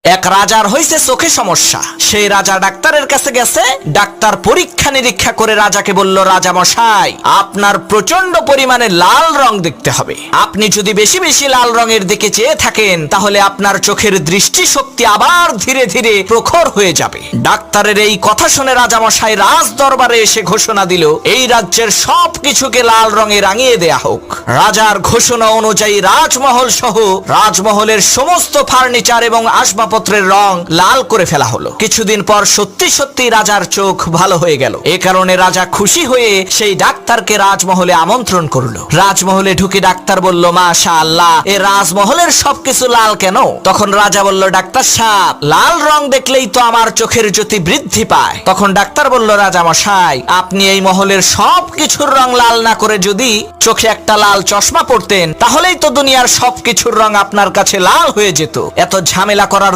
এক রাজার হইছে চোখে সমস্যা। সেই রাজা ডাক্তারের কাছে গেছে। ডাক্তার পরীক্ষা নিরীক্ষা করে রাজাকে বলল, রাজা মশাই, আপনার প্রচন্ড পরিমাণে লাল রং দেখতে হবে। আপনি যদি বেশি বেশি লাল রঙের দিকে চেয়ে থাকেন তাহলে আপনার চোখের দৃষ্টিশক্তি আবার ধীরে ধীরে প্রখর হয়ে যাবে। ডাক্তারের এই কথা শুনে রাজা মশাই রাজ দরবারে এসে ঘোষণা দিল, এই রাজ্যের সব কিছুকে লাল রঙে রাঙিয়ে দেয়া হোক। রাজার ঘোষণা অনুযায়ী রাজমহল সহ রাজমহলের সমস্ত ফার্নিচার এবং আসবাবপত্রের রং লাল করে ফেলা হলো। কিছুদিন পর সত্যি সত্যি রাজার চোখ ভালো হয়ে গেল। এ কারণে রাজা খুশি হয়ে সেই ডাক্তারকে রাজমহলে আমন্ত্রণ করলো। রাজমহলে ঢুকে ডাক্তার বলল, মাশাআল্লাহ, এ রাজমহলের সবকিছু লাল কেন? তখন রাজা বলল, ডাক্তার সাহেব, লাল রং দেখলেই তো আমার চোখের জ্যোতি বৃদ্ধি পায়। তখন ডাক্তার বলল, রাজা মশাই, আপনি এই মহলের সব কিছুর রং লাল না করে যদি চোখে একটা লাল চশমা পরতেন তাহলেই তো দুনিয়ার সবকিছুর রং আপনার কাছে লাল হয়ে যেত। এত ঝামেলা করার